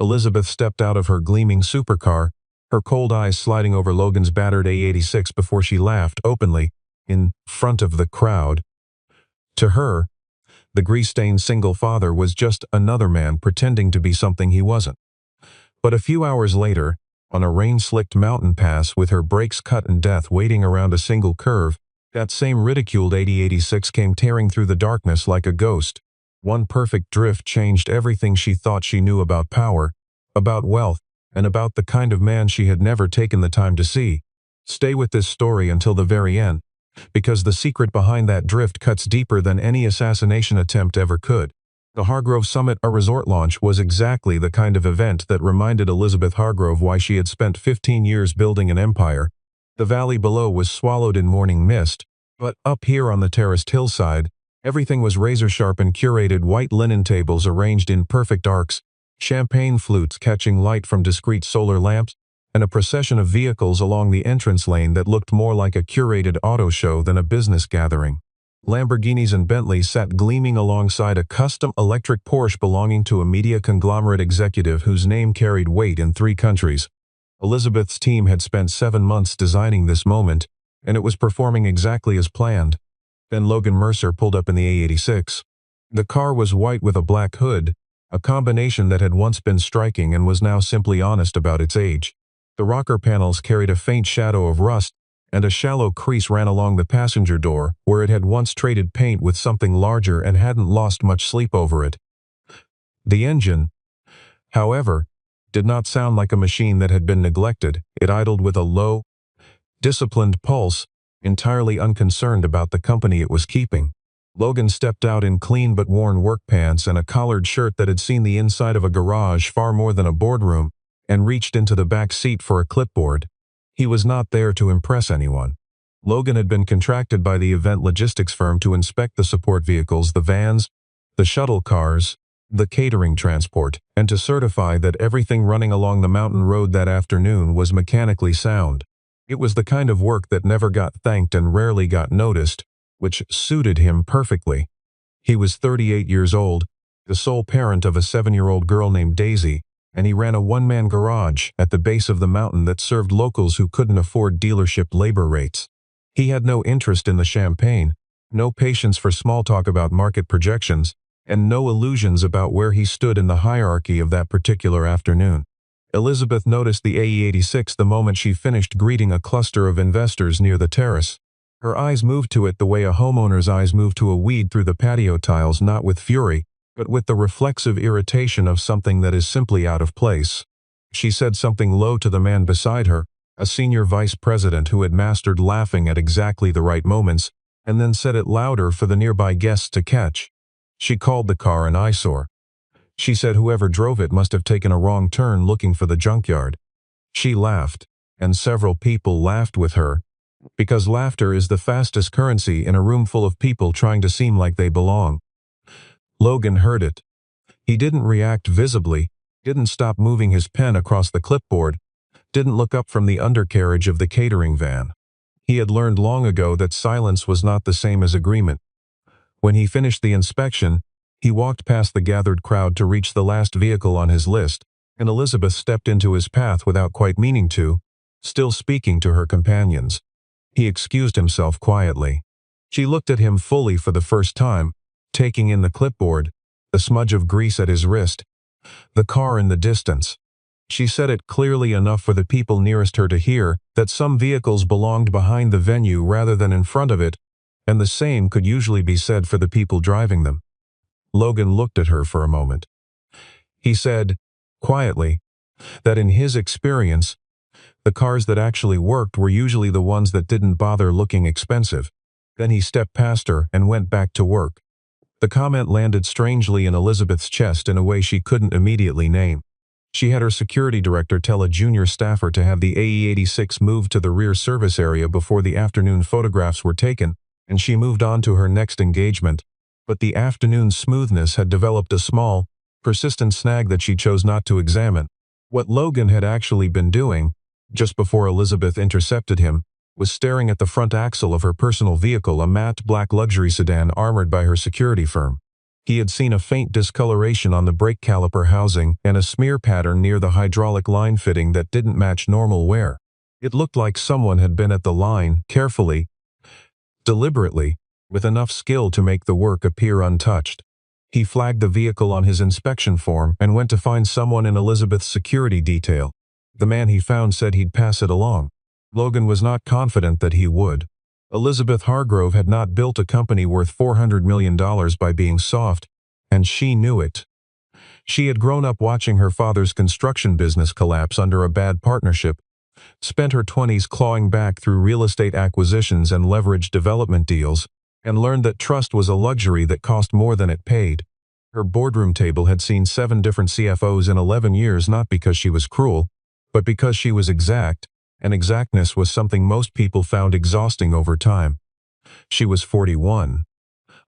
Elizabeth stepped out of her gleaming supercar, her cold eyes sliding over Logan's battered AE86 before she laughed openly, in front of the crowd. To her, the grease-stained single father was just another man pretending to be something he wasn't. But a few hours later, on a rain-slicked mountain pass with her brakes cut in death waiting around a single curve, that same ridiculed AE86 came tearing through the darkness like a ghost. One perfect drift changed everything she thought she knew about power, about wealth, and about the kind of man she had never taken the time to see. Stay with this story until the very end, because the secret behind that drift cuts deeper than any assassination attempt ever could. The Hargrove Summit, a resort launch, was exactly the kind of event that reminded Elizabeth Hargrove why she had spent 15 years building an empire. The valley below was swallowed in morning mist, but up here on the terraced hillside, everything was razor-sharp and curated. White linen tables arranged in perfect arcs, champagne flutes catching light from discreet solar lamps, and a procession of vehicles along the entrance lane that looked more like a curated auto show than a business gathering. Lamborghinis and Bentleys sat gleaming alongside a custom electric Porsche belonging to a media conglomerate executive whose name carried weight in 3 countries. Elizabeth's team had spent 7 months designing this moment, and it was performing exactly as planned. Then Logan Mercer pulled up in the A86. The car was white with a black hood, a combination that had once been striking and was now simply honest about its age. The rocker panels carried a faint shadow of rust, and a shallow crease ran along the passenger door where it had once traded paint with something larger and hadn't lost much sleep over it. The engine, however, did not sound like a machine that had been neglected. It idled with a low, disciplined pulse, entirely unconcerned about the company it was keeping. Logan stepped out in clean but worn work pants and a collared shirt that had seen the inside of a garage far more than a boardroom, and reached into the back seat for a clipboard. He was not there to impress anyone. Logan had been contracted by the event logistics firm to inspect the support vehicles, the vans, the shuttle cars, the catering transport, and to certify that everything running along the mountain road that afternoon was mechanically sound. It was the kind of work that never got thanked and rarely got noticed, which suited him perfectly. He was 38 years old, the sole parent of a 7-year-old girl named Daisy, and he ran a one-man garage at the base of the mountain that served locals who couldn't afford dealership labor rates. He had no interest in the champagne, no patience for small talk about market projections, and no illusions about where he stood in the hierarchy of that particular afternoon. Elizabeth noticed the AE86 the moment she finished greeting a cluster of investors near the terrace. Her eyes moved to it the way a homeowner's eyes move to a weed through the patio tiles, not with fury, but with the reflexive irritation of something that is simply out of place. She said something low to the man beside her, a senior vice president who had mastered laughing at exactly the right moments, and then said it louder for the nearby guests to catch. She called the car an eyesore. She said whoever drove it must have taken a wrong turn looking for the junkyard. She laughed, and several people laughed with her, because laughter is the fastest currency in a room full of people trying to seem like they belong. Logan heard it. He didn't react visibly, didn't stop moving his pen across the clipboard, didn't look up from the undercarriage of the catering van. He had learned long ago that silence was not the same as agreement. When he finished the inspection, he walked past the gathered crowd to reach the last vehicle on his list, and Elizabeth stepped into his path without quite meaning to, still speaking to her companions. He excused himself quietly. She looked at him fully for the first time, taking in the clipboard, the smudge of grease at his wrist, the car in the distance. She said it clearly enough for the people nearest her to hear that some vehicles belonged behind the venue rather than in front of it, and the same could usually be said for the people driving them. Logan looked at her for a moment. He said, quietly, that in his experience, the cars that actually worked were usually the ones that didn't bother looking expensive. Then he stepped past her and went back to work. The comment landed strangely in Elizabeth's chest in a way she couldn't immediately name. She had her security director tell a junior staffer to have the AE86 moved to the rear service area before the afternoon photographs were taken, and she moved on to her next engagement. But the afternoon's smoothness had developed a small, persistent snag that she chose not to examine. What Logan had actually been doing, just before Elizabeth intercepted him, was staring at the front axle of her personal vehicle, a matte black luxury sedan armored by her security firm. He had seen a faint discoloration on the brake caliper housing and a smear pattern near the hydraulic line fitting that didn't match normal wear. It looked like someone had been at the line, carefully, deliberately, with enough skill to make the work appear untouched. He flagged the vehicle on his inspection form and went to find someone in Elizabeth's security detail. The man he found said he'd pass it along. Logan was not confident that he would. Elizabeth Hargrove had not built a company worth $400 million by being soft, and she knew it. She had grown up watching her father's construction business collapse under a bad partnership, spent her 20s clawing back through real estate acquisitions and leveraged development deals, and learned that trust was a luxury that cost more than it paid. Her boardroom table had seen 7 different CFOs in 11 years, not because she was cruel, but because she was exact, and exactness was something most people found exhausting over time. She was 41,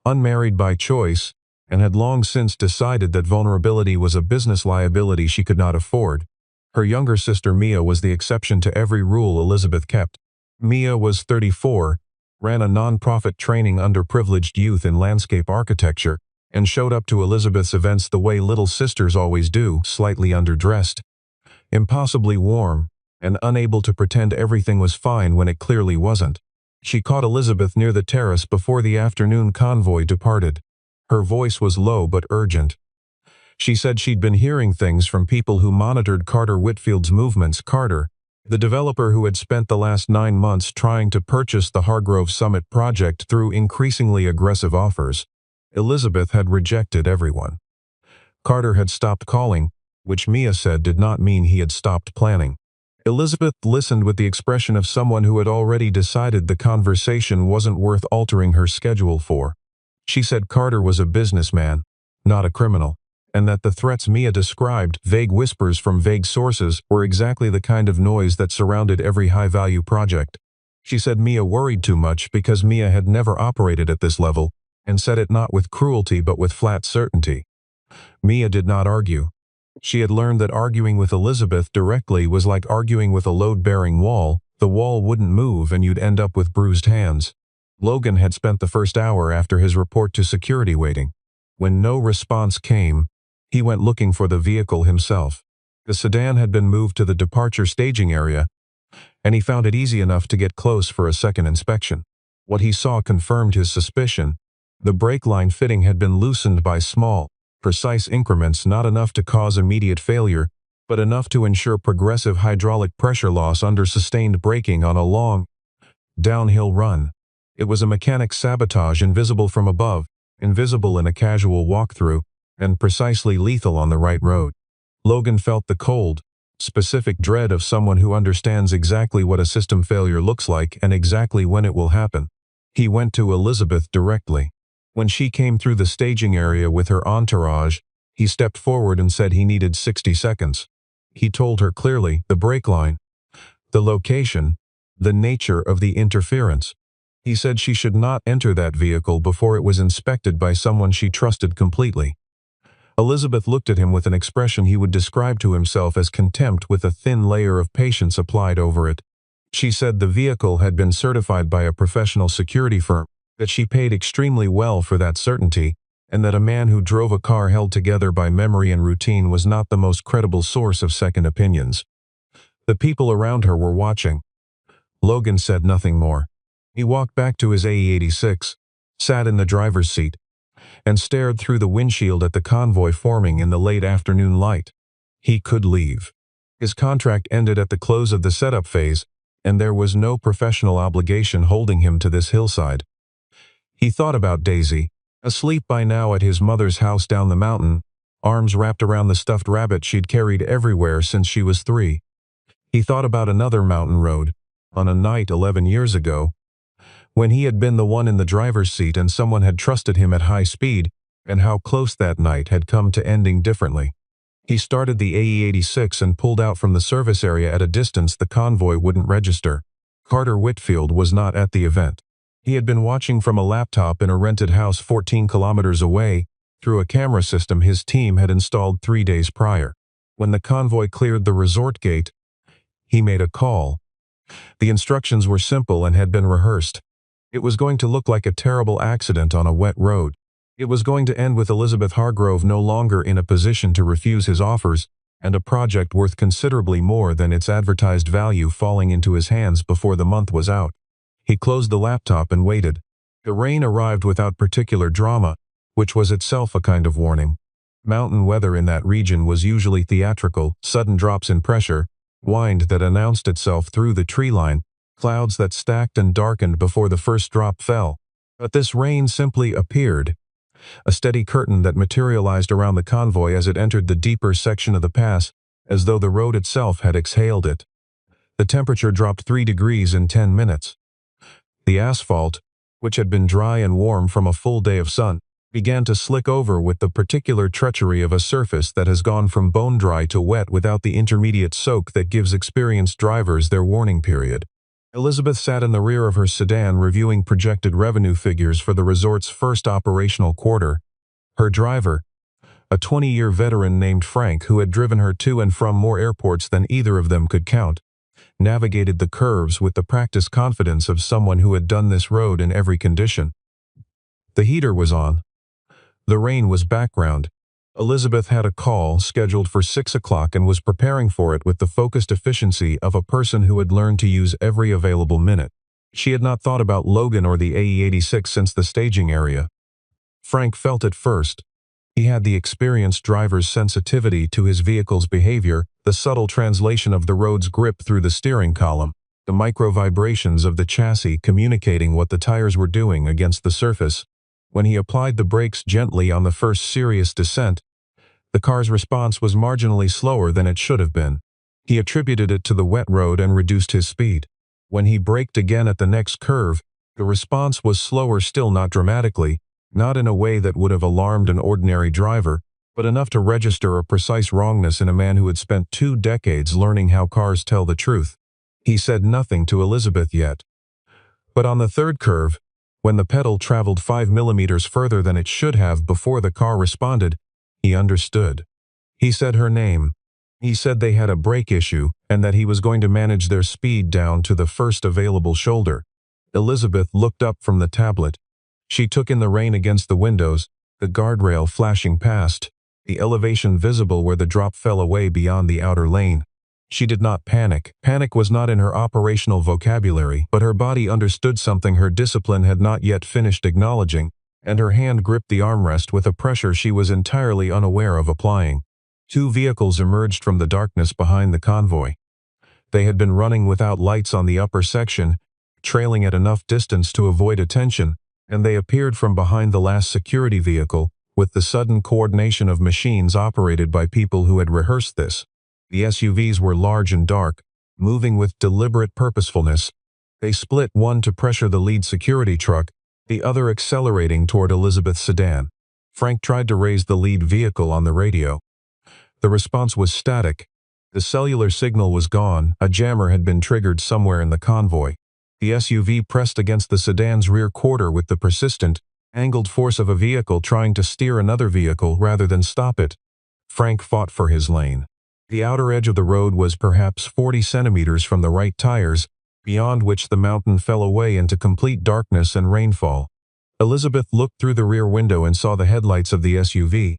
unmarried by choice, and had long since decided that vulnerability was a business liability she could not afford. Her younger sister Mia was the exception to every rule Elizabeth kept. Mia was 34, ran a non-profit training underprivileged youth in landscape architecture, and showed up to Elizabeth's events the way little sisters always do, slightly underdressed, impossibly warm, and unable to pretend everything was fine when it clearly wasn't. She caught Elizabeth near the terrace before the afternoon convoy departed. Her voice was low but urgent. She said she'd been hearing things from people who monitored Carter Whitfield's movements. Carter, the developer who had spent the last 9 months trying to purchase the Hargrove Summit project through increasingly aggressive offers. Elizabeth had rejected everyone. Carter had stopped calling, which Mia said did not mean he had stopped planning. Elizabeth listened with the expression of someone who had already decided the conversation wasn't worth altering her schedule for. She said Carter was a businessman, not a criminal, and that the threats Mia described, vague whispers from vague sources, were exactly the kind of noise that surrounded every high-value project. She said Mia worried too much because Mia had never operated at this level, and said it not with cruelty but with flat certainty. Mia did not argue. She had learned that arguing with Elizabeth directly was like arguing with a load-bearing wall. The wall wouldn't move and you'd end up with bruised hands. Logan had spent the first hour after his report to security waiting. When no response came, he went looking for the vehicle himself. The sedan had been moved to the departure staging area, and he found it easy enough to get close for a second inspection. What he saw confirmed his suspicion. The brake line fitting had been loosened by small, precise increments, not enough to cause immediate failure, but enough to ensure progressive hydraulic pressure loss under sustained braking on a long, downhill run. It was a mechanic's sabotage, invisible from above, invisible in a casual walkthrough, and precisely lethal on the right road. Logan felt the cold, specific dread of someone who understands exactly what a system failure looks like and exactly when it will happen. He went to Elizabeth directly. When she came through the staging area with her entourage, he stepped forward and said he needed 60 seconds. He told her clearly the brake line, the location, the nature of the interference. He said she should not enter that vehicle before it was inspected by someone she trusted completely. Elizabeth looked at him with an expression he would describe to himself as contempt, with a thin layer of patience applied over it. She said the vehicle had been certified by a professional security firm, that she paid extremely well for that certainty, and that a man who drove a car held together by memory and routine was not the most credible source of second opinions. The people around her were watching. Logan said nothing more. He walked back to his AE86, sat in the driver's seat, and stared through the windshield at the convoy forming in the late afternoon light. He could leave. His contract ended at the close of the setup phase, and there was no professional obligation holding him to this hillside. He thought about Daisy, asleep by now at his mother's house down the mountain, arms wrapped around the stuffed rabbit she'd carried everywhere since she was 3. He thought about another mountain road, on a night 11 years ago, when he had been the one in the driver's seat and someone had trusted him at high speed, and how close that night had come to ending differently. He started the AE86 and pulled out from the service area at a distance the convoy wouldn't register. Carter Whitfield was not at the event. He had been watching from a laptop in a rented house 14 kilometers away, through a camera system his team had installed 3 days prior. When the convoy cleared the resort gate, he made a call. The instructions were simple and had been rehearsed. It was going to look like a terrible accident on a wet road. It was going to end with Elizabeth Hargrove no longer in a position to refuse his offers, and a project worth considerably more than its advertised value falling into his hands before the month was out. He closed the laptop and waited. The rain arrived without particular drama, which was itself a kind of warning. Mountain weather in that region was usually theatrical, sudden drops in pressure, wind that announced itself through the tree line, clouds that stacked and darkened before the first drop fell. But this rain simply appeared, a steady curtain that materialized around the convoy as it entered the deeper section of the pass, as though the road itself had exhaled it. The temperature dropped 3 degrees in 10 minutes. The asphalt, which had been dry and warm from a full day of sun, began to slick over with the particular treachery of a surface that has gone from bone-dry to wet without the intermediate soak that gives experienced drivers their warning period. Elizabeth sat in the rear of her sedan reviewing projected revenue figures for the resort's first operational quarter. Her driver, a 20-year veteran named Frank who had driven her to and from more airports than either of them could count, navigated the curves with the practiced confidence of someone who had done this road in every condition. The heater was on. The rain was background. Elizabeth had a call scheduled for 6 o'clock and was preparing for it with the focused efficiency of a person who had learned to use every available minute. She had not thought about Logan or the AE86 since the staging area. Frank felt it first. He had the experienced driver's sensitivity to his vehicle's behavior, the subtle translation of the road's grip through the steering column, the micro-vibrations of the chassis communicating what the tires were doing against the surface. When he applied the brakes gently on the first serious descent, the car's response was marginally slower than it should have been. He attributed it to the wet road and reduced his speed. When he braked again at the next curve, the response was slower still, not dramatically, not in a way that would have alarmed an ordinary driver, but enough to register a precise wrongness in a man who had spent 2 decades learning how cars tell the truth. He said nothing to Elizabeth yet. But on the third curve, when the pedal traveled 5 millimeters further than it should have before the car responded, he understood. He said her name. He said they had a brake issue and that he was going to manage their speed down to the first available shoulder. Elizabeth looked up from the tablet. She took in the rain against the windows, the guardrail flashing past, the elevation visible where the drop fell away beyond the outer lane. She did not panic. Panic was not in her operational vocabulary, but her body understood something her discipline had not yet finished acknowledging, and her hand gripped the armrest with a pressure she was entirely unaware of applying. 2 vehicles emerged from the darkness behind the convoy. They had been running without lights on the upper section, trailing at enough distance to avoid attention, and they appeared from behind the last security vehicle, with the sudden coordination of machines operated by people who had rehearsed this. The SUVs were large and dark, moving with deliberate purposefulness. They split, one to pressure the lead security truck, the other accelerating toward Elizabeth's sedan. Frank tried to raise the lead vehicle on the radio. The response was static. The cellular signal was gone. A jammer had been triggered somewhere in the convoy. The SUV pressed against the sedan's rear quarter with the persistent, angled force of a vehicle trying to steer another vehicle rather than stop it. Frank fought for his lane. The outer edge of the road was perhaps 40 centimeters from the right tires, beyond which the mountain fell away into complete darkness and rainfall. Elizabeth looked through the rear window and saw the headlights of the SUV.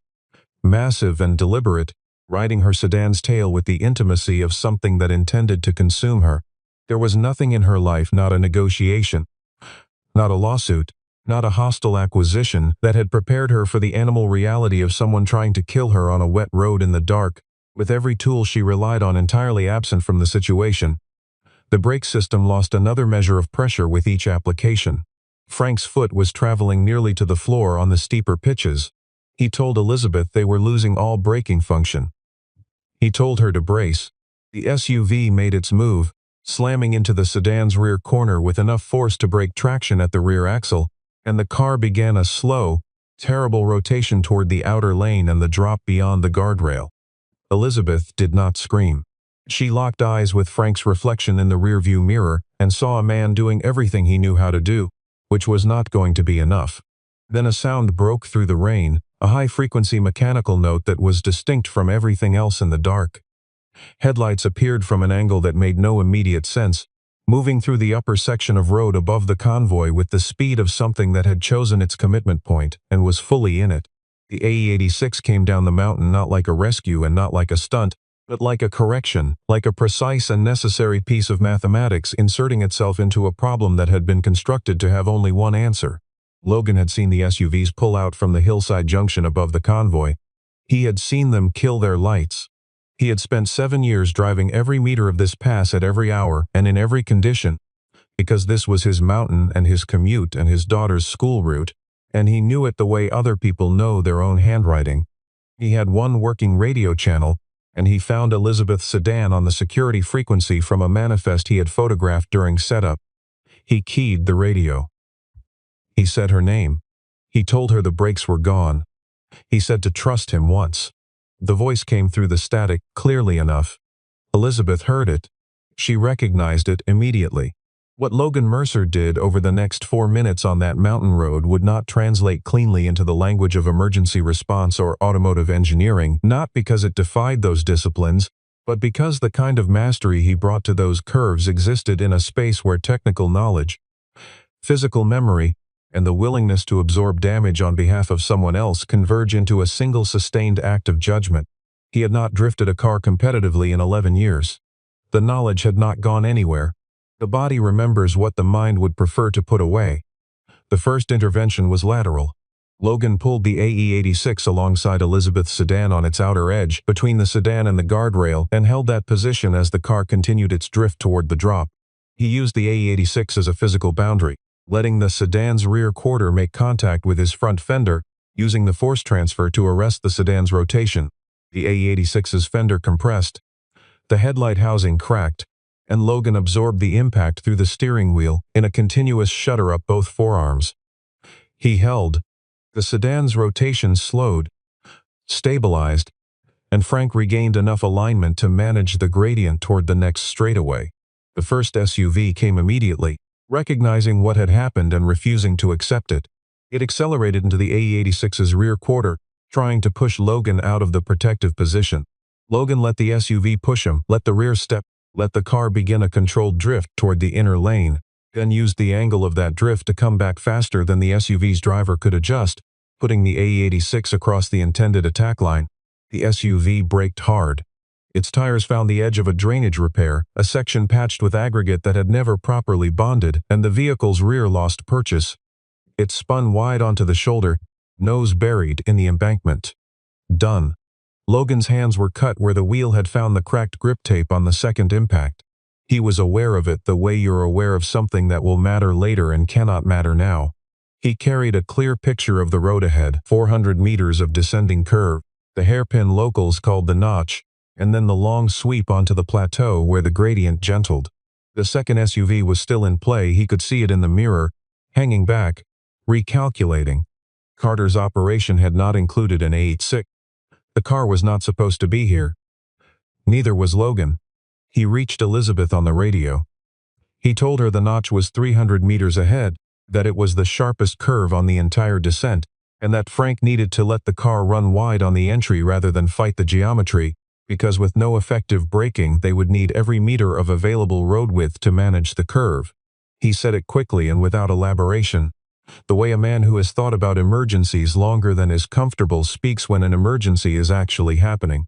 Massive and deliberate, riding her sedan's tail with the intimacy of something that intended to consume her. There was nothing in her life, not a negotiation, not a lawsuit, not a hostile acquisition, that had prepared her for the animal reality of someone trying to kill her on a wet road in the dark, with every tool she relied on entirely absent from the situation. The brake system lost another measure of pressure with each application. Frank's foot was traveling nearly to the floor on the steeper pitches. He told Elizabeth they were losing all braking function. He told her to brace. The SUV made its move, slamming into the sedan's rear corner with enough force to break traction at the rear axle, and the car began a slow, terrible rotation toward the outer lane and the drop beyond the guardrail. Elizabeth did not scream. She locked eyes with Frank's reflection in the rearview mirror and saw a man doing everything he knew how to do, which was not going to be enough. Then a sound broke through the rain, a high-frequency mechanical note that was distinct from everything else in the dark. Headlights appeared from an angle that made no immediate sense, moving through the upper section of road above the convoy with the speed of something that had chosen its commitment point and was fully in it. The AE86 came down the mountain not like a rescue and not like a stunt, but like a correction, like a precise and necessary piece of mathematics inserting itself into a problem that had been constructed to have only one answer. Logan had seen the SUVs pull out from the hillside junction above the convoy. He had seen them kill their lights. He had spent 7 years driving every meter of this pass at every hour and in every condition, because this was his mountain and his commute and his daughter's school route, and he knew it the way other people know their own handwriting. He had one working radio channel, and he found Elizabeth's sedan on the security frequency from a manifest he had photographed during setup. He keyed the radio. He said her name. He told her the brakes were gone. He said to trust him once. The voice came through the static clearly enough. Elizabeth heard it. She recognized it immediately. What Logan Mercer did over the next 4 minutes on that mountain road would not translate cleanly into the language of emergency response or automotive engineering, not because it defied those disciplines, but because the kind of mastery he brought to those curves existed in a space where technical knowledge, physical memory, and the willingness to absorb damage on behalf of someone else converge into a single sustained act of judgment. He had not drifted a car competitively in 11 years. The knowledge had not gone anywhere. The body remembers what the mind would prefer to put away. The first intervention was lateral. Logan pulled the AE86 alongside Elizabeth's sedan on its outer edge, between the sedan and the guardrail, and held that position as the car continued its drift toward the drop. He used the AE86 as a physical boundary, letting the sedan's rear quarter make contact with his front fender, using the force transfer to arrest the sedan's rotation. The AE86's fender compressed. The headlight housing cracked, and Logan absorbed the impact through the steering wheel in a continuous shudder up both forearms. He held. The sedan's rotation slowed, stabilized, and Frank regained enough alignment to manage the gradient toward the next straightaway. The first SUV came immediately, recognizing what had happened and refusing to accept it. It accelerated into the AE86's rear quarter, trying to push Logan out of the protective position. Logan let the SUV push him, let the rear step, let the car begin a controlled drift toward the inner lane, then used the angle of that drift to come back faster than the SUV's driver could adjust, putting the AE86 across the intended attack line. The SUV braked hard. Its tires found the edge of a drainage repair, a section patched with aggregate that had never properly bonded, and the vehicle's rear lost purchase. It spun wide onto the shoulder, nose buried in the embankment. Done. Logan's hands were cut where the wheel had found the cracked grip tape on the second impact. He was aware of it the way you're aware of something that will matter later and cannot matter now. He carried a clear picture of the road ahead, 400 meters of descending curve, the hairpin locals called the notch, and then the long sweep onto the plateau where the gradient gentled. The second SUV was still in play. He could see it in the mirror, hanging back, recalculating. Carter's operation had not included an AE86. The car was not supposed to be here. Neither was Logan. He reached Elizabeth on the radio. He told her the notch was 300 meters ahead, that it was the sharpest curve on the entire descent, and that Frank needed to let the car run wide on the entry rather than fight the geometry, because with no effective braking they would need every meter of available road width to manage the curve. He said it quickly and without elaboration, the way a man who has thought about emergencies longer than is comfortable speaks when an emergency is actually happening.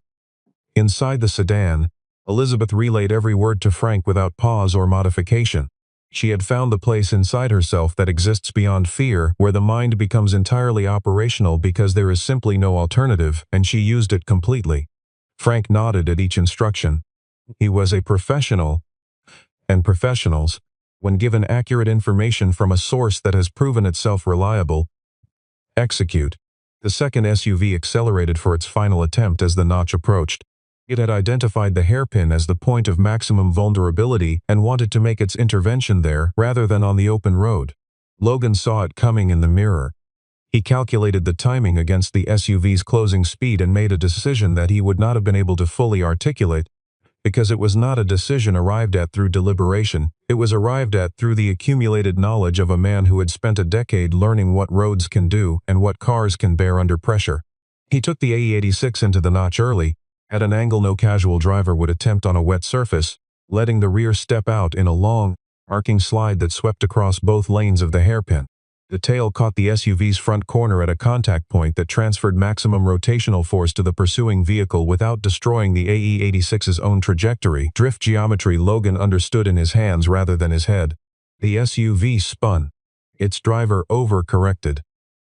Inside the sedan, Elizabeth relayed every word to Frank without pause or modification. She had found the place inside herself that exists beyond fear, where the mind becomes entirely operational because there is simply no alternative, and she used it completely. Frank nodded at each instruction. He was a professional, and professionals, when given accurate information from a source that has proven itself reliable, execute. The second SUV accelerated for its final attempt as the notch approached. It had identified the hairpin as the point of maximum vulnerability and wanted to make its intervention there rather than on the open road. Logan saw it coming in the mirror. He calculated the timing against the SUV's closing speed and made a decision that he would not have been able to fully articulate, because it was not a decision arrived at through deliberation. It was arrived at through the accumulated knowledge of a man who had spent a decade learning what roads can do and what cars can bear under pressure. He took the AE86 into the notch early, at an angle no casual driver would attempt on a wet surface, letting the rear step out in a long, arcing slide that swept across both lanes of the hairpin. The tail caught the SUV's front corner at a contact point that transferred maximum rotational force to the pursuing vehicle without destroying the AE86's own trajectory. Drift geometry Logan understood in his hands rather than his head. The SUV spun. Its driver overcorrected.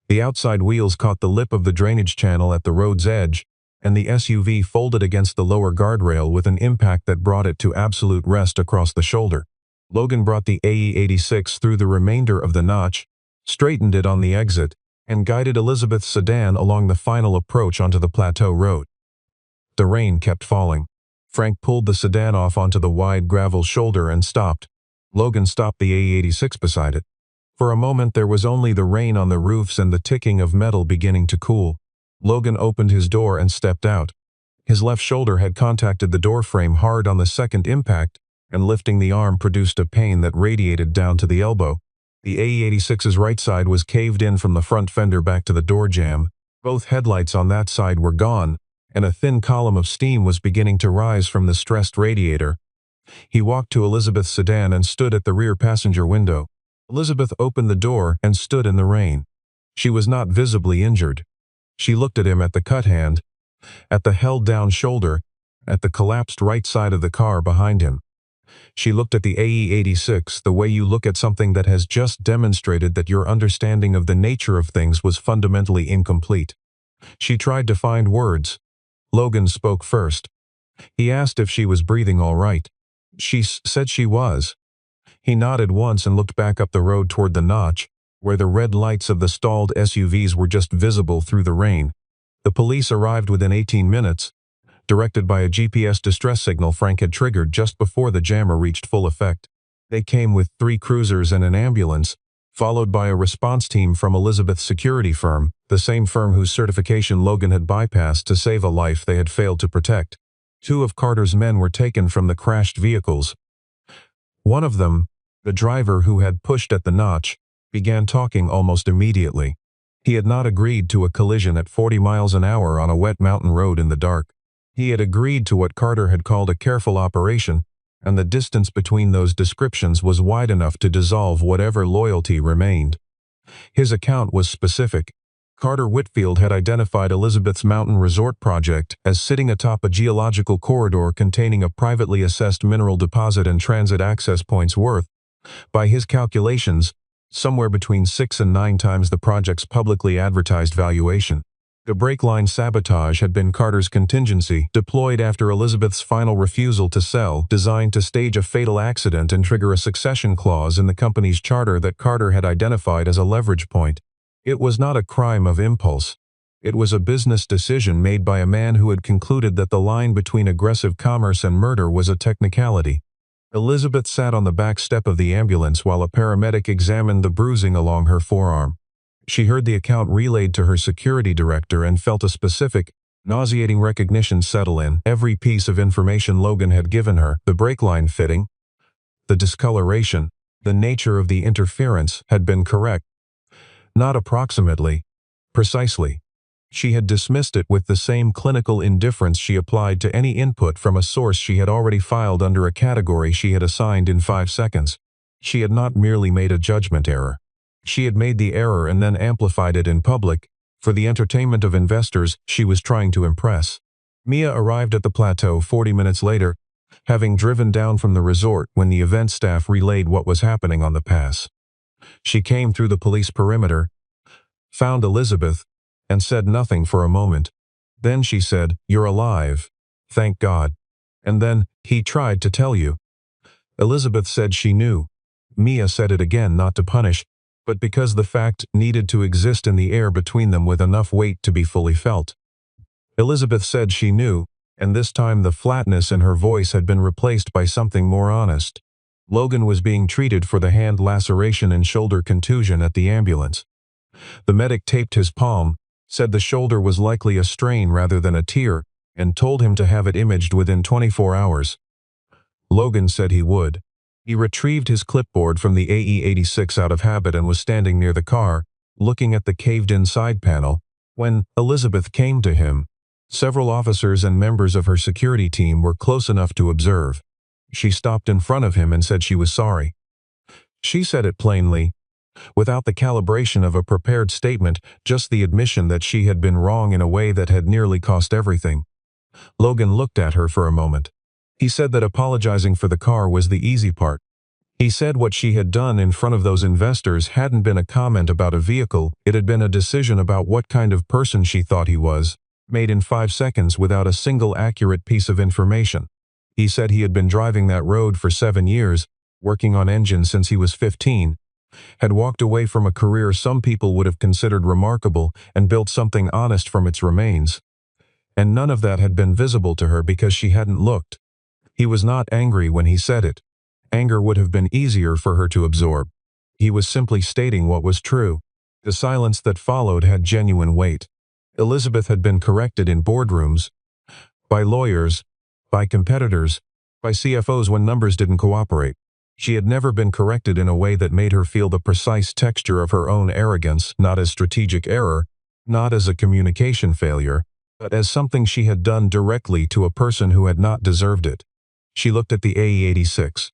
The outside wheels caught the lip of the drainage channel at the road's edge, and the SUV folded against the lower guardrail with an impact that brought it to absolute rest across the shoulder. Logan brought the AE86 through the remainder of the notch, straightened it on the exit, and guided Elizabeth's sedan along the final approach onto the plateau road. The rain kept falling. Frank pulled the sedan off onto the wide gravel shoulder and stopped. Logan stopped the AE86 beside it. For a moment there was only the rain on the roofs and the ticking of metal beginning to cool. Logan opened his door and stepped out. His left shoulder had contacted the door frame hard on the second impact, and lifting the arm produced a pain that radiated down to the elbow. The AE86's right side was caved in from the front fender back to the door jamb. Both headlights on that side were gone, and a thin column of steam was beginning to rise from the stressed radiator. He walked to Elizabeth's sedan and stood at the rear passenger window. Elizabeth opened the door and stood in the rain. She was not visibly injured. She looked at him, at the cut hand, at the held-down shoulder, at the collapsed right side of the car behind him. She looked at the AE86 the way you look at something that has just demonstrated that your understanding of the nature of things was fundamentally incomplete. She tried to find words. Logan spoke first. He asked if she was breathing all right. She said she was. He nodded once and looked back up the road toward the notch, where the red lights of the stalled SUVs were just visible through the rain. The police arrived within 18 minutes, directed by a GPS distress signal Frank had triggered just before the jammer reached full effect. They came with 3 cruisers and an ambulance, followed by a response team from Elizabeth's security firm, the same firm whose certification Logan had bypassed to save a life they had failed to protect. 2 of Carter's men were taken from the crashed vehicles. One of them, the driver who had pushed at the notch, began talking almost immediately. He had not agreed to a collision at 40 miles an hour on a wet mountain road in the dark. He had agreed to what Carter had called a careful operation, and the distance between those descriptions was wide enough to dissolve whatever loyalty remained. His account was specific. Carter Whitfield had identified Elizabeth's mountain resort project as sitting atop a geological corridor containing a privately assessed mineral deposit and transit access points worth, by his calculations, somewhere between 6 and 9 times the project's publicly advertised valuation. The brake line sabotage had been Carter's contingency, deployed after Elizabeth's final refusal to sell, designed to stage a fatal accident and trigger a succession clause in the company's charter that Carter had identified as a leverage point. It was not a crime of impulse. It was a business decision made by a man who had concluded that the line between aggressive commerce and murder was a technicality. Elizabeth sat on the back step of the ambulance while a paramedic examined the bruising along her forearm. She heard the account relayed to her security director and felt a specific, nauseating recognition settle in. Every piece of information Logan had given her, the brake line fitting, the discoloration, the nature of the interference, had been correct. Not approximately, precisely. She had dismissed it with the same clinical indifference she applied to any input from a source she had already filed under a category she had assigned in 5 seconds. She had not merely made a judgment error. She had made the error and then amplified it in public, for the entertainment of investors she was trying to impress. Mia arrived at the plateau 40 minutes later, having driven down from the resort when the event staff relayed what was happening on the pass. She came through the police perimeter, found Elizabeth, and said nothing for a moment. Then she said, "You're alive. Thank God." And then, "He tried to tell you." Elizabeth said she knew. Mia said it again, not to punish, but because the fact needed to exist in the air between them with enough weight to be fully felt. Elizabeth said she knew, and this time the flatness in her voice had been replaced by something more honest. Logan was being treated for the hand laceration and shoulder contusion at the ambulance. The medic taped his palm, said the shoulder was likely a strain rather than a tear, and told him to have it imaged within 24 hours. Logan said he would. He retrieved his clipboard from the AE86 out of habit and was standing near the car, looking at the caved-in side panel, when Elizabeth came to him. Several officers and members of her security team were close enough to observe. She stopped in front of him and said she was sorry. She said it plainly, without the calibration of a prepared statement, just the admission that she had been wrong in a way that had nearly cost everything. Logan looked at her for a moment. He said that apologizing for the car was the easy part. He said what she had done in front of those investors hadn't been a comment about a vehicle, it had been a decision about what kind of person she thought he was, made in 5 seconds without a single accurate piece of information. He said he had been driving that road for 7 years, working on engines since he was 15, had walked away from a career some people would have considered remarkable and built something honest from its remains. And none of that had been visible to her because she hadn't looked. He was not angry when he said it. Anger would have been easier for her to absorb. He was simply stating what was true. The silence that followed had genuine weight. Elizabeth had been corrected in boardrooms, by lawyers, by competitors, by CFOs when numbers didn't cooperate. She had never been corrected in a way that made her feel the precise texture of her own arrogance, not as strategic error, not as a communication failure, but as something she had done directly to a person who had not deserved it. She looked at the AE86.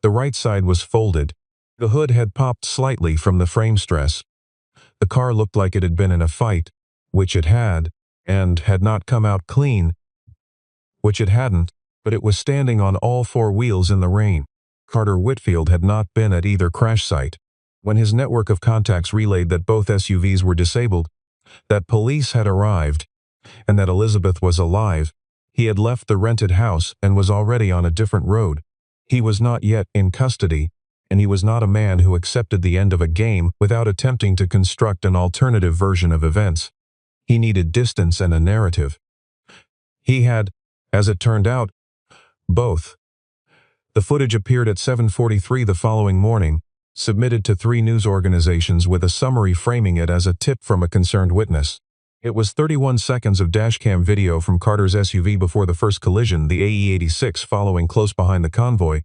The right side was folded. The hood had popped slightly from the frame stress. The car looked like it had been in a fight, which it had, and had not come out clean, which it hadn't, but it was standing on all 4 wheels in the rain. Carter Whitfield had not been at either crash site. When his network of contacts relayed that both SUVs were disabled, that police had arrived, and that Elizabeth was alive, he had left the rented house and was already on a different road. He was not yet in custody, and he was not a man who accepted the end of a game without attempting to construct an alternative version of events. He needed distance and a narrative. He had, as it turned out, both. The footage appeared at 7:43 the following morning, submitted to 3 news organizations with a summary framing it as a tip from a concerned witness. It was 31 seconds of dashcam video from Carter's SUV before the first collision, the AE86 following close behind the convoy,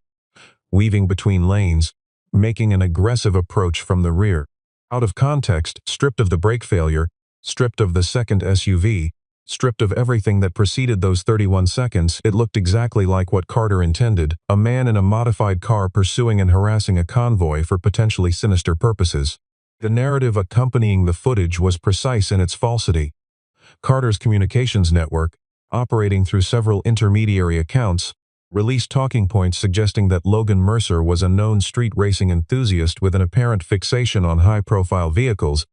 weaving between lanes, making an aggressive approach from the rear. Out of context, stripped of the brake failure, stripped of the second SUV, stripped of everything that preceded those 31 seconds, it looked exactly like what Carter intended, a man in a modified car pursuing and harassing a convoy for potentially sinister purposes. The narrative accompanying the footage was precise in its falsity. Carter's communications network, operating through several intermediary accounts, released talking points suggesting that Logan Mercer was a known street racing enthusiast with an apparent fixation on high-profile vehicles,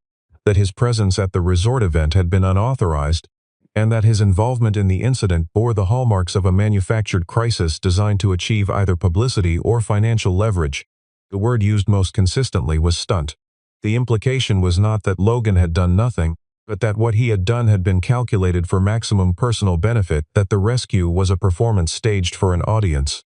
that his presence at the resort event had been unauthorized, and that his involvement in the incident bore the hallmarks of a manufactured crisis designed to achieve either publicity or financial leverage. The word used most consistently was stunt. The implication was not that Logan had done nothing, but that what he had done had been calculated for maximum personal benefit, that the rescue was a performance staged for an audience.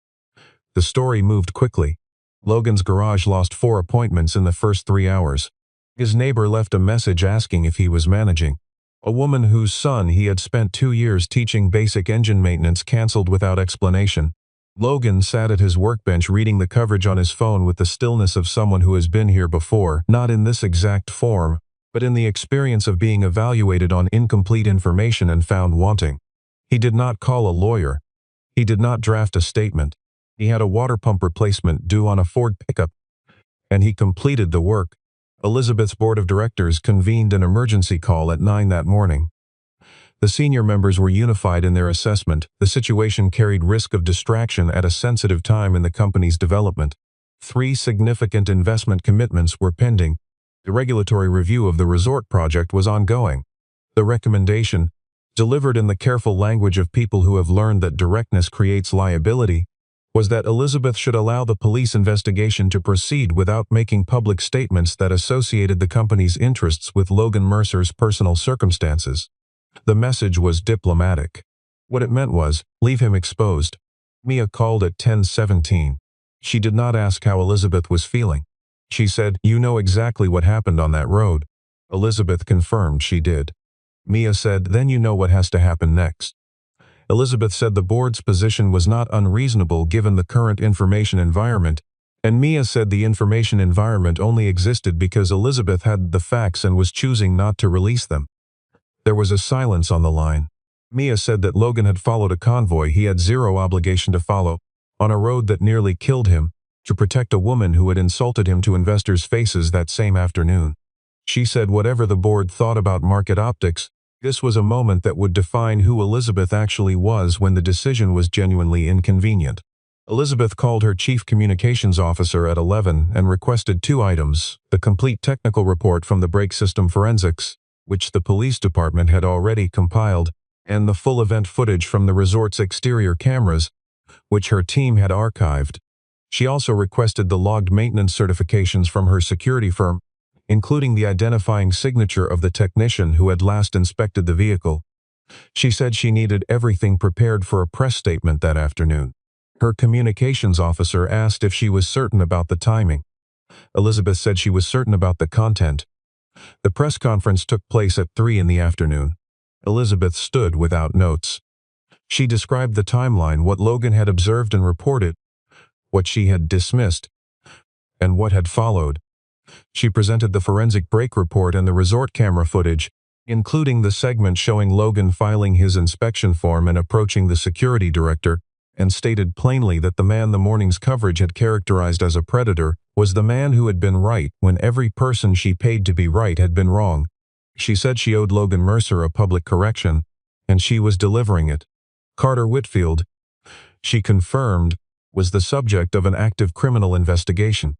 The story moved quickly. Logan's garage lost 4 appointments in the first 3 hours. His neighbor left a message asking if he was managing. A woman whose son he had spent 2 years teaching basic engine maintenance canceled without explanation. Logan sat at his workbench reading the coverage on his phone with the stillness of someone who has been here before, not in this exact form, but in the experience of being evaluated on incomplete information and found wanting. He did not call a lawyer. He did not draft a statement. He had a water pump replacement due on a Ford pickup, and he completed the work. Elizabeth's board of directors convened an emergency call at 9 that morning. The senior members were unified in their assessment. The situation carried risk of distraction at a sensitive time in the company's development. 3 significant investment commitments were pending. The regulatory review of the resort project was ongoing. The recommendation, delivered in the careful language of people who have learned that directness creates liability, was that Elizabeth should allow the police investigation to proceed without making public statements that associated the company's interests with Logan Mercer's personal circumstances. The message was diplomatic. What it meant was, leave him exposed. Mia called at 10:17. She did not ask how Elizabeth was feeling. She said, "You know exactly what happened on that road." Elizabeth confirmed she did. Mia said, "Then you know what has to happen next." Elizabeth said the board's position was not unreasonable given the current information environment, and Mia said the information environment only existed because Elizabeth had the facts and was choosing not to release them. There was a silence on the line. Mia said that Logan had followed a convoy he had zero obligation to follow, on a road that nearly killed him, to protect a woman who had insulted him to investors' faces that same afternoon. She said whatever the board thought about market optics, this was a moment that would define who Elizabeth actually was when the decision was genuinely inconvenient. Elizabeth called her chief communications officer at 11 and requested 2 items: the complete technical report from the brake system forensics, which the police department had already compiled, and the full event footage from the resort's exterior cameras, which her team had archived. She also requested the logged maintenance certifications from her security firm, including the identifying signature of the technician who had last inspected the vehicle. She said she needed everything prepared for a press statement that afternoon. Her communications officer asked if she was certain about the timing. Elizabeth said she was certain about the content. The press conference took place at 3 in the afternoon. Elizabeth stood without notes. She described the timeline, what Logan had observed and reported, what she had dismissed, and what had followed. She presented the forensic brake report and the resort camera footage, including the segment showing Logan filing his inspection form and approaching the security director, and stated plainly that the man the morning's coverage had characterized as a predator was the man who had been right when every person she paid to be right had been wrong. She said she owed Logan Mercer a public correction, and she was delivering it. Carter Whitfield, she confirmed, was the subject of an active criminal investigation.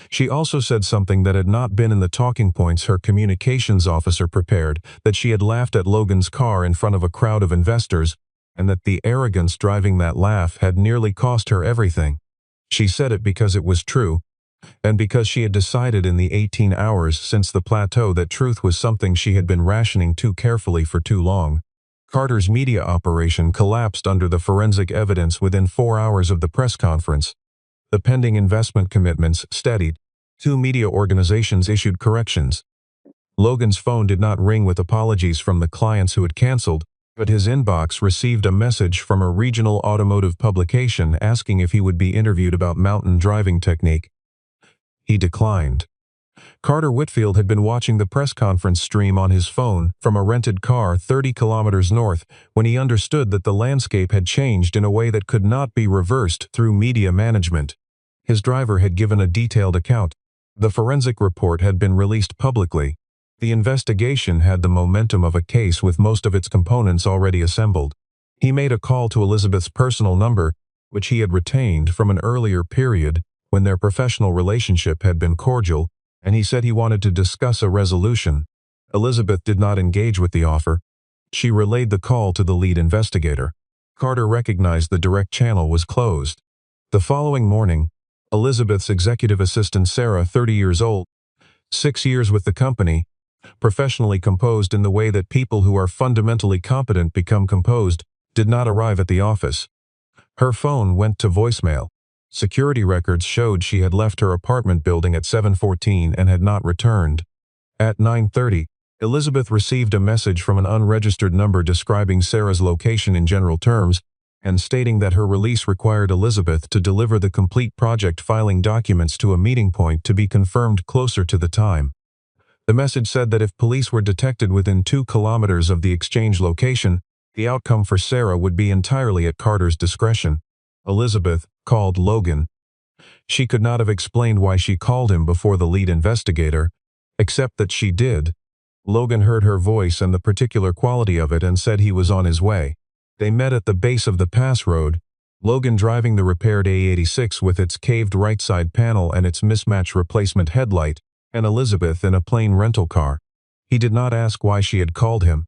She also said something that had not been in the talking points her communications officer prepared, that she had laughed at Logan's car in front of a crowd of investors, and that the arrogance driving that laugh had nearly cost her everything. She said it because it was true, and because she had decided in the 18 hours since the plateau that truth was something she had been rationing too carefully for too long. Carter's media operation collapsed under the forensic evidence within 4 hours of the press conference. The pending investment commitments steadied. 2 media organizations issued corrections. Logan's phone did not ring with apologies from the clients who had canceled, but his inbox received a message from a regional automotive publication asking if he would be interviewed about mountain driving technique. He declined. Carter Whitfield had been watching the press conference stream on his phone from a rented car 30 kilometers north when he understood that the landscape had changed in a way that could not be reversed through media management. His driver had given a detailed account. The forensic report had been released publicly. The investigation had the momentum of a case with most of its components already assembled. He made a call to Elizabeth's personal number, which he had retained from an earlier period when their professional relationship had been cordial, and he said he wanted to discuss a resolution. Elizabeth did not engage with the offer. She relayed the call to the lead investigator. Carter recognized the direct channel was closed. The following morning, Elizabeth's executive assistant Sarah, 30 years old, 6 years with the company, professionally composed in the way that people who are fundamentally competent become composed, did not arrive at the office. Her phone went to voicemail. Security records showed she had left her apartment building at 7:14 and had not returned. At 9:30, Elizabeth received a message from an unregistered number describing Sarah's location in general terms and stating that her release required Elizabeth to deliver the complete project filing documents to a meeting point to be confirmed closer to the time. The message said that if police were detected within 2 kilometers of the exchange location, the outcome for Sarah would be entirely at Carter's discretion. Elizabeth called Logan. She could not have explained why she called him before the lead investigator, except that she did. Logan heard her voice and the particular quality of it and said he was on his way. They met at the base of the pass road, Logan driving the repaired AE86 with its caved right side panel and its mismatched replacement headlight, and Elizabeth in a plain rental car. He did not ask why she had called him.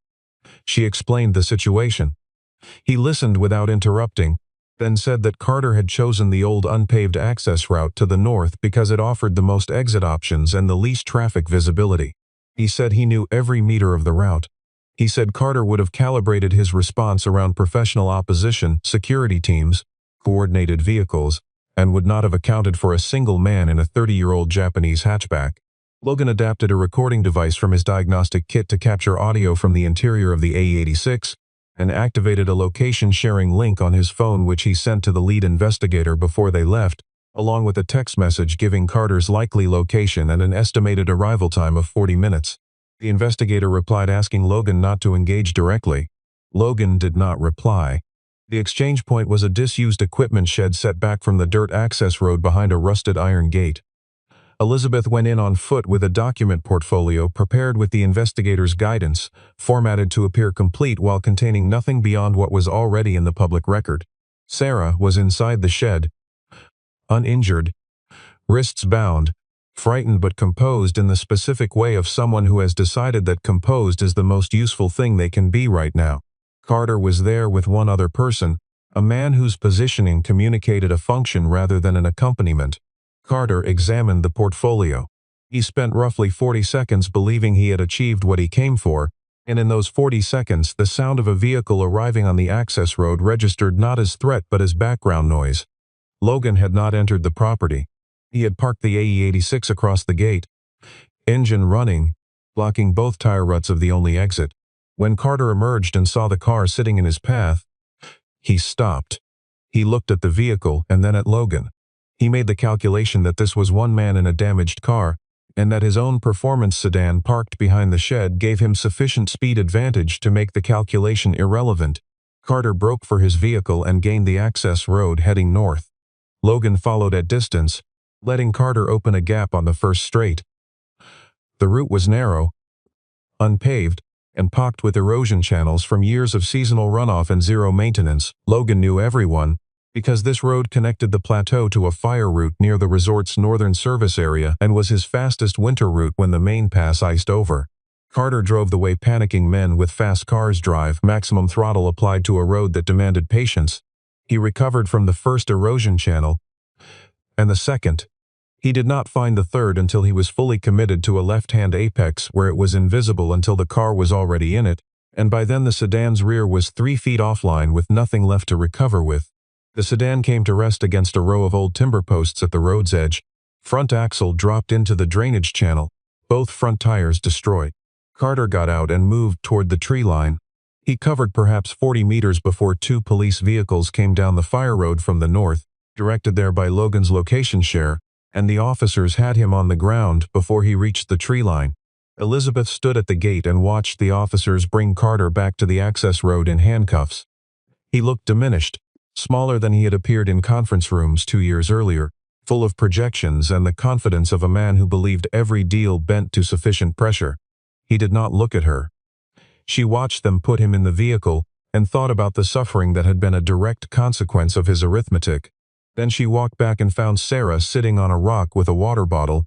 She explained the situation. He listened without interrupting, then said that Carter had chosen the old unpaved access route to the north because it offered the most exit options and the least traffic visibility. He said he knew every meter of the route. He said Carter would have calibrated his response around professional opposition, security teams, coordinated vehicles, and would not have accounted for a single man in a 30-year-old Japanese hatchback. Logan adapted a recording device from his diagnostic kit to capture audio from the interior of the AE86 and activated a location-sharing link on his phone which he sent to the lead investigator before they left, along with a text message giving Carter's likely location and an estimated arrival time of 40 minutes. The investigator replied asking Logan not to engage directly. Logan did not reply. The exchange point was a disused equipment shed set back from the dirt access road behind a rusted iron gate. Elizabeth went in on foot with a document portfolio prepared with the investigator's guidance, formatted to appear complete while containing nothing beyond what was already in the public record. Sarah was inside the shed, uninjured, wrists bound, frightened but composed in the specific way of someone who has decided that composed is the most useful thing they can be right now. Carter was there with one other person, a man whose positioning communicated a function rather than an accompaniment. Carter examined the portfolio. He spent roughly 40 seconds believing he had achieved what he came for, and in those 40 seconds the sound of a vehicle arriving on the access road registered not as threat but as background noise. Logan had not entered the property. He had parked the AE86 across the gate, engine running, blocking both tire ruts of the only exit. When Carter emerged and saw the car sitting in his path, he stopped. He looked at the vehicle and then at Logan. He made the calculation that this was one man in a damaged car, and that his own performance sedan parked behind the shed gave him sufficient speed advantage to make the calculation irrelevant. Carter broke for his vehicle and gained the access road heading north. Logan followed at distance, letting Carter open a gap on the first straight. The route was narrow, unpaved, and pocked with erosion channels from years of seasonal runoff and zero maintenance. Logan knew everyone, because this road connected the plateau to a fire route near the resort's northern service area and was his fastest winter route when the main pass iced over. Carter drove the way panicking men with fast cars drive, maximum throttle applied to a road that demanded patience. He recovered from the first erosion channel, and the second. He did not find the third until he was fully committed to a left-hand apex where it was invisible until the car was already in it, and by then the sedan's rear was 3 feet offline with nothing left to recover with. The sedan came to rest against a row of old timber posts at the road's edge. Front axle dropped into the drainage channel, both front tires destroyed. Carter got out and moved toward the tree line. He covered perhaps 40 meters before 2 police vehicles came down the fire road from the north, directed there by Logan's location share, and the officers had him on the ground before he reached the tree line. Elizabeth stood at the gate and watched the officers bring Carter back to the access road in handcuffs. He looked diminished, smaller than he had appeared in conference rooms 2 years earlier, full of projections and the confidence of a man who believed every deal bent to sufficient pressure. He did not look at her. She watched them put him in the vehicle and thought about the suffering that had been a direct consequence of his arithmetic. Then she walked back and found Sarah sitting on a rock with a water bottle,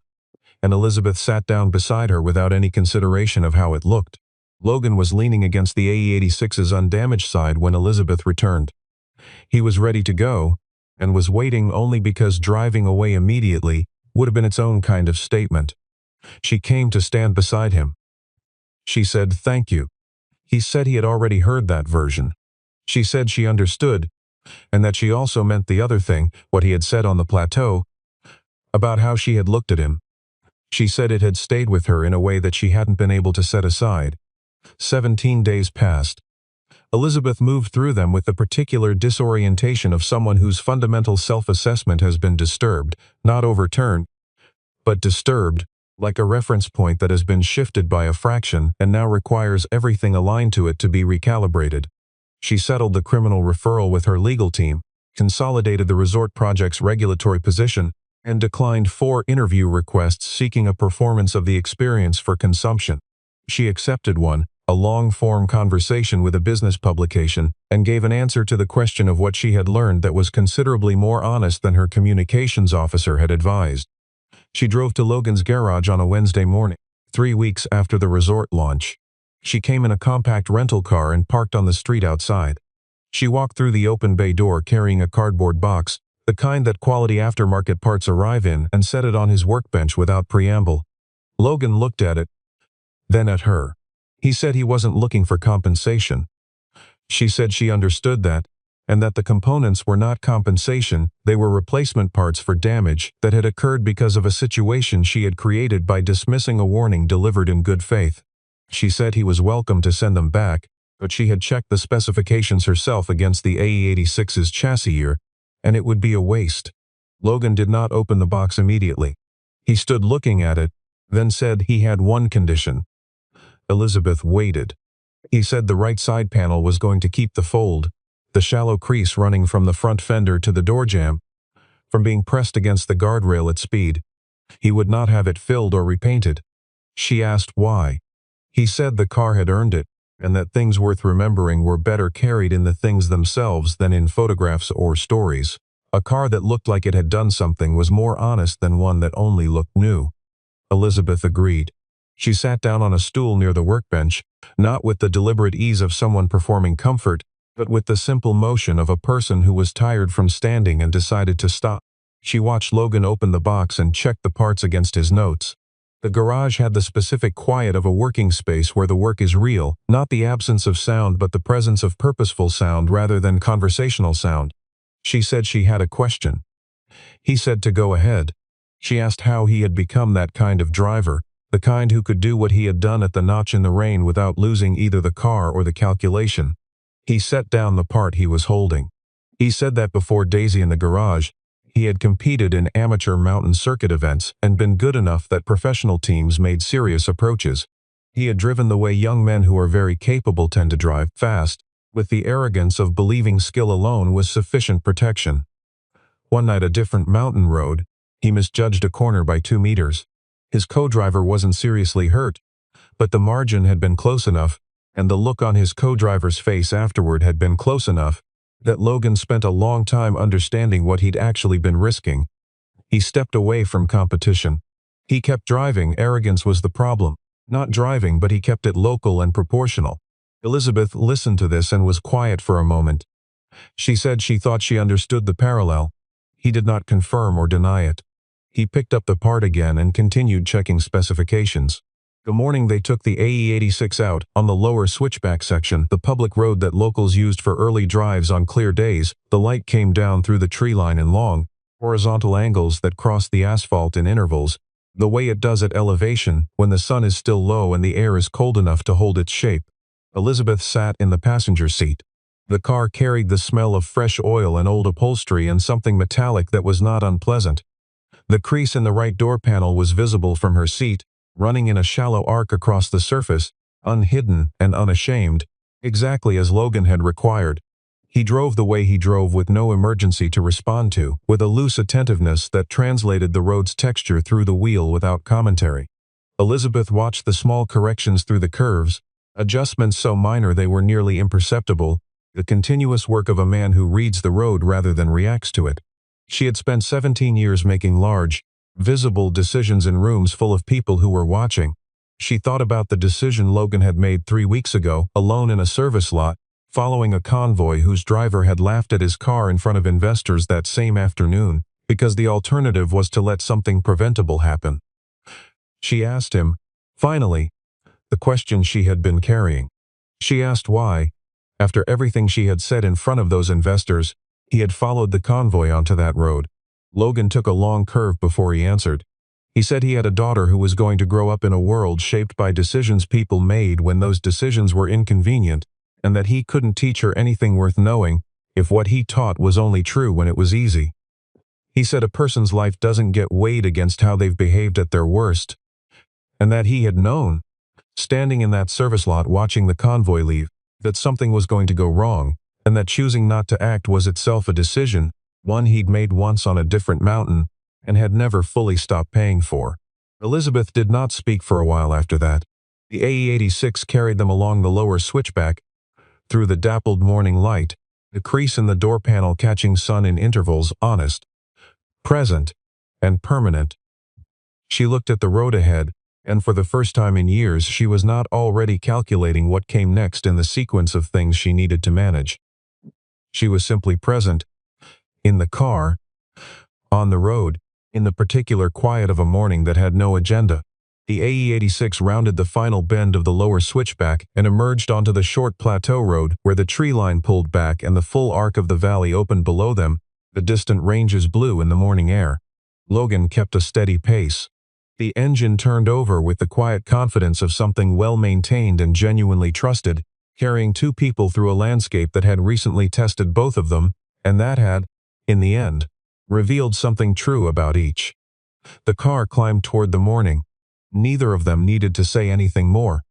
and Elizabeth sat down beside her without any consideration of how it looked. Logan was leaning against the AE86's undamaged side when Elizabeth returned. He was ready to go, and was waiting only because driving away immediately would have been its own kind of statement. She came to stand beside him. She said, "Thank you." He said he had already heard that version. She said she understood, and that she also meant the other thing, what he had said on the plateau, about how she had looked at him. She said it had stayed with her in a way that she hadn't been able to set aside. 17 days passed. Elizabeth moved through them with the particular disorientation of someone whose fundamental self-assessment has been disturbed, not overturned, but disturbed, like a reference point that has been shifted by a fraction and now requires everything aligned to it to be recalibrated. She settled the criminal referral with her legal team, consolidated the resort project's regulatory position, and declined 4 interview requests seeking a performance of the experience for consumption. She accepted one, a long-form conversation with a business publication, and gave an answer to the question of what she had learned that was considerably more honest than her communications officer had advised. She drove to Logan's garage on a Wednesday morning, 3 weeks after the resort launch. She came in a compact rental car and parked on the street outside. She walked through the open bay door carrying a cardboard box, the kind that quality aftermarket parts arrive in, and set it on his workbench without preamble. Logan looked at it, then at her. He said he wasn't looking for compensation. She said she understood that, and that the components were not compensation, they were replacement parts for damage that had occurred because of a situation she had created by dismissing a warning delivered in good faith. She said he was welcome to send them back, but she had checked the specifications herself against the AE86's chassis year, and it would be a waste. Logan did not open the box immediately. He stood looking at it, then said he had one condition. Elizabeth waited. He said the right side panel was going to keep the fold, the shallow crease running from the front fender to the door jamb, from being pressed against the guardrail at speed. He would not have it filled or repainted. She asked why. He said the car had earned it, and that things worth remembering were better carried in the things themselves than in photographs or stories. A car that looked like it had done something was more honest than one that only looked new. Elizabeth agreed. She sat down on a stool near the workbench, not with the deliberate ease of someone performing comfort, but with the simple motion of a person who was tired from standing and decided to stop. She watched Logan open the box and check the parts against his notes. The garage had the specific quiet of a working space where the work is real, not the absence of sound but the presence of purposeful sound rather than conversational sound. She said she had a question. He said to go ahead. She asked how he had become that kind of driver, the kind who could do what he had done at the Notch in the Rain without losing either the car or the calculation. He set down the part he was holding. He said that before Daisy in the garage, he had competed in amateur mountain circuit events and been good enough that professional teams made serious approaches. He had driven the way young men who are very capable tend to drive, fast, with the arrogance of believing skill alone was sufficient protection. One night, a different mountain road, he misjudged a corner by 2 meters. His co-driver wasn't seriously hurt, but the margin had been close enough, and the look on his co-driver's face afterward had been close enough, that Logan spent a long time understanding what he'd actually been risking. He stepped away from competition. He kept driving. Arrogance was the problem. Not driving, but he kept it local and proportional. Elizabeth listened to this and was quiet for a moment. She said she thought she understood the parallel. He did not confirm or deny it. He picked up the part again and continued checking specifications. The morning they took the AE86 out, on the lower switchback section, the public road that locals used for early drives on clear days, the light came down through the tree line in long, horizontal angles that crossed the asphalt in intervals, the way it does at elevation when the sun is still low and the air is cold enough to hold its shape. Elizabeth sat in the passenger seat. The car carried the smell of fresh oil and old upholstery and something metallic that was not unpleasant. The crease in the right door panel was visible from her seat, running in a shallow arc across the surface, unhidden and unashamed, exactly as Logan had required. He drove the way he drove with no emergency to respond to, with a loose attentiveness that translated the road's texture through the wheel without commentary. Elizabeth watched the small corrections through the curves, adjustments so minor they were nearly imperceptible, the continuous work of a man who reads the road rather than reacts to it. She had spent 17 years making large, visible decisions in rooms full of people who were watching. She thought about the decision Logan had made 3 weeks ago, alone in a service lot, following a convoy whose driver had laughed at his car in front of investors that same afternoon, because the alternative was to let something preventable happen. She asked him, finally, the question she had been carrying. She asked why, after everything she had said in front of those investors, he had followed the convoy onto that road. Logan took a long curve before he answered. He said he had a daughter who was going to grow up in a world shaped by decisions people made when those decisions were inconvenient, and that he couldn't teach her anything worth knowing if what he taught was only true when it was easy. He said a person's life doesn't get weighed against how they've behaved at their worst, and that he had known, standing in that service lot watching the convoy leave, that something was going to go wrong, and that choosing not to act was itself a decision, one he'd made once on a different mountain, and had never fully stopped paying for. Elizabeth did not speak for a while after that. The AE86 carried them along the lower switchback, through the dappled morning light, the crease in the door panel catching sun in intervals, honest, present, and permanent. She looked at the road ahead, and for the first time in years she was not already calculating what came next in the sequence of things she needed to manage. She was simply present, in the car, on the road, in the particular quiet of a morning that had no agenda. The AE86 rounded the final bend of the lower switchback and emerged onto the short plateau road where the tree line pulled back and the full arc of the valley opened below them, the distant ranges blue in the morning air. Logan kept a steady pace. The engine turned over with the quiet confidence of something well-maintained and genuinely trusted, carrying 2 people through a landscape that had recently tested both of them, and that had, in the end, revealed something true about each. The car climbed toward the morning. Neither of them needed to say anything more.